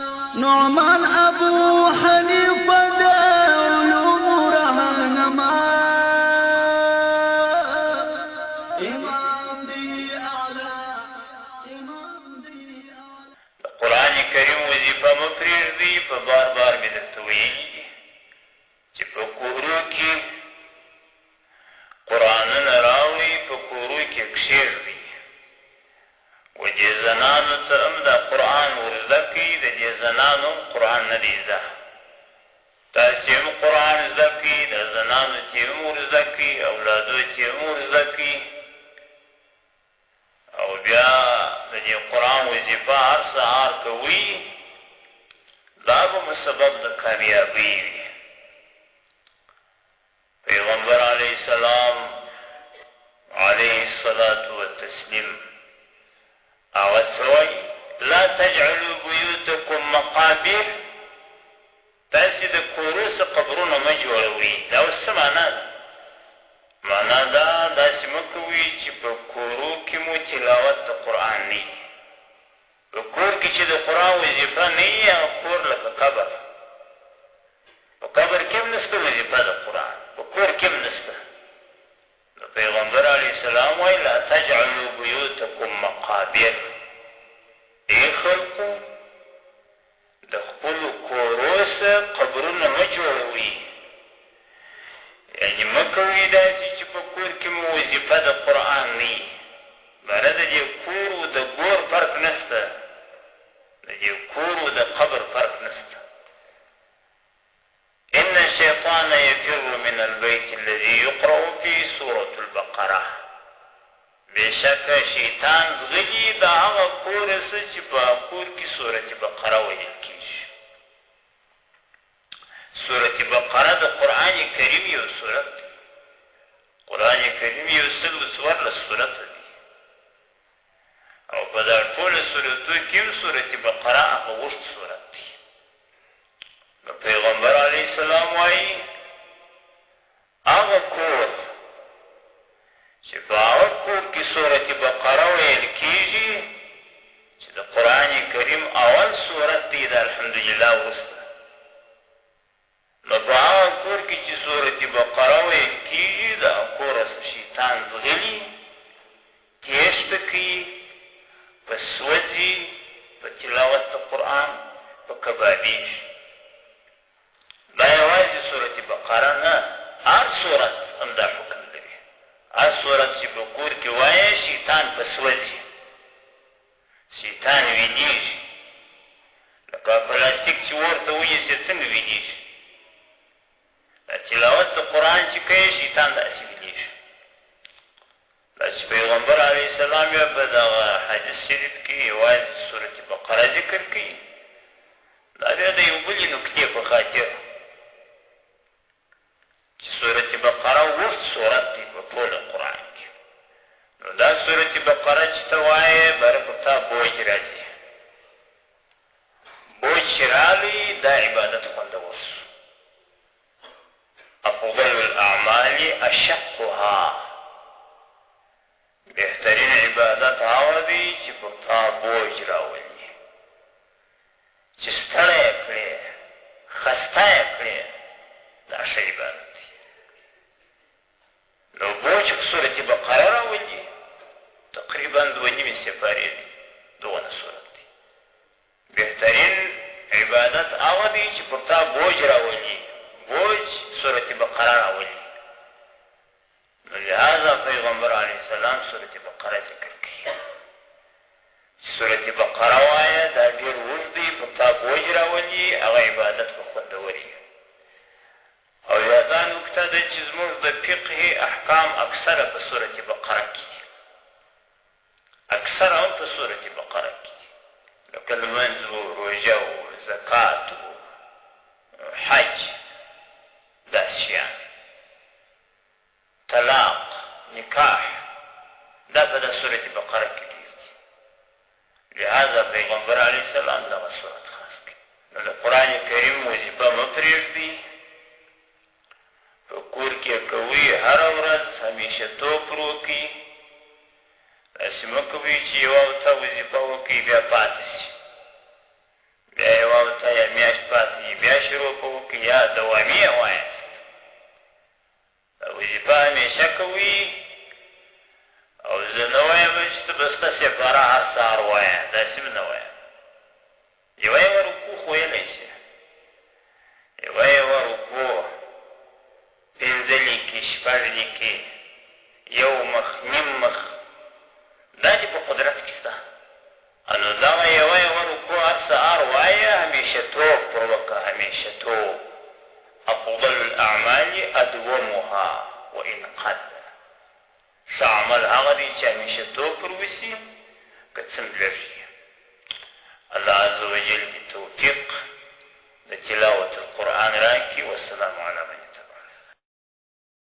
نعمان ابو حنیفه د علوم رهنما امام دی اعلی امام دی اعلی. قرآن کریم وظیفه مه پرېږدئ. په بار بار مې درته ویلي دي چې په کورو کې قرآنونه راوړئ، په کورو کې کښېږدئ. و دې زنانو ته هم دا قرآن ور زده کړئ. د دې زنانو هم قرآن نه دی زده. تاسې هم قرآن زده کړئ، د زنانو چې هم ور زده کړئ، اولادو چې هم ور زده کړئ. او بیا د دې قرآن وظیفه هر سهار کوئ، دا به مو سبب د کامیابۍ وي. پیغمبر علیه السلام علیه الصلاة والتسلیم هغه څه وایي: لا تجعلوا بیوتکم مقابر. تاسې د کورو څه قبرونه مه جوړوئ. دا اوس څه معنا ده؟ معنا دا داسې مه کوئ چې په کورو کې مو تلاوت د قرآن نه وي. په کور کې چې د قرآن وظیفه نه وي، هغه کور لکه قبر. په قبر کې هم نشته وظیفه د قرآن، په کور کې هم نشته. نو پیغمبر علیه السلام وایي: لا تجعلوا بیوتکم مقابر. ای خلکو، د خپلو کورو څه قبرونه مه جوړوئ. یعنې مه کوئ داسې چې په کور کې مو وظیفه د قرآن نه وي. باره د دې کور و د ګور فرق نشته، د دې کور و د قبر فرق نشته. ان الشیطان یفر من البیت الذي یقرأ فيه سورة البقره. بېشکه شیطان ځغلي د هغه کوره څه چې په کور کې سورة بقره ویل کېږي. سورة بقره د قرآن کریم یو سورت دی. قرآن کریم یو 114 سورته دي، او په دا ټوله سورتو کې هم سورة بقره هغه اوږد سورت دی. نو پیغمبر علیه السلام وایي: هغه کور چې په هغه کور کې سورة بقره ویل کېږي، چې د قرآن کریم اول سورت دی د الحمدلله وروسته، نو په هغه کور کې چې سورة بقره ویل کېږي، د هغه کوره شیطان ځغلي، تیښته کوي، په سوځي، په تلاوت د قرآن، په کبابېږي. دا یوازې سورة بقره نه، هر سورت همدا حکم لري. هر سورت چې په کور کې وایه، شیطان په سوځي، شیطان ویلېږي. لکه پلاستیک چې اور ته ونیسې څنګه ویلېږي. دا تلاوت د قرآن چې کوي، شیطان داسې ویلېږي. دا چې پیغمبر علیه السلام بیا په دغه حدیث شریف کې یوازې سورة بقره ذکر کوي، دا بیا د یو بلې نکتې په خاطر چې سورة بقره اوږد سورت دی په ټول قرآن کې. نو دا سورة بقره چې ته وایې، بره په تا بوج راځي. بوج چې راغلی، دا عبادت خوندور شو. افضل الاعمال اشقها. بهترین عبادت هغه دی چې په تا بوج راولي، چې ستړی یې کړې، خسته یې کړې، دا ښه عبادت دی. نو بوج په سورة بقره راولي، تقریبا 2.5 سپارې دي، دغونه سورت دی. بهترین عبادت هغه دی چې په تا بوج راولي، بوج سورة بقره راولي. نو لہذا پیغمبر علیه السلام سورة بقره ذکر کوي. سورة بقره وایه، دا ډېر اوږد دی، په تا بوج راولي، هغه عبادت به خوندور وي. او یا دا نکته ده چې زموږ د فقه احکام اکثره په سورة بقره کې دي، اکثره هم په سورة بقره کې دي، لکه لمونځ و، روژه و، زکات و، حج، داسې شیان، طلاق، نکاح، دا په د سورة بقره کې ډېر دي. لہذا پیغمبر علیه السلام دغه سورت خاص کړي. نو د قرآن کریم وظیفه مه پرېږدئ. په کور کې کوئ، هره ورځ همیشه توپ وکړئ. داسې مه کوئ چې یوه ورته وظیفه وکړئ، بیا پاتې شي. بیا یوه دا دوامي وایست دا وظیفه همیشه کوي او زه نه وایم چې ته به ستا سپاره هر سهار وایه داسې به نه وایم یوه یوه رکوع ویلی شي یوه یوه رکوع پنځه لیکې شپږ لیکې یو مخ نیم مخ دا دې په قدرت کې شته نو دغه یوه یوه رکوع هر سهار وایه همیشه توب پر وکړه همیشه توب افضل الاعمال ادومها وان قل ښه عمل هغه دی چې همیشه توب پر وسي که څه هم لږ وي الله عز وجل دې توفیق د تلاوت القرآن راکړي والسلام علی من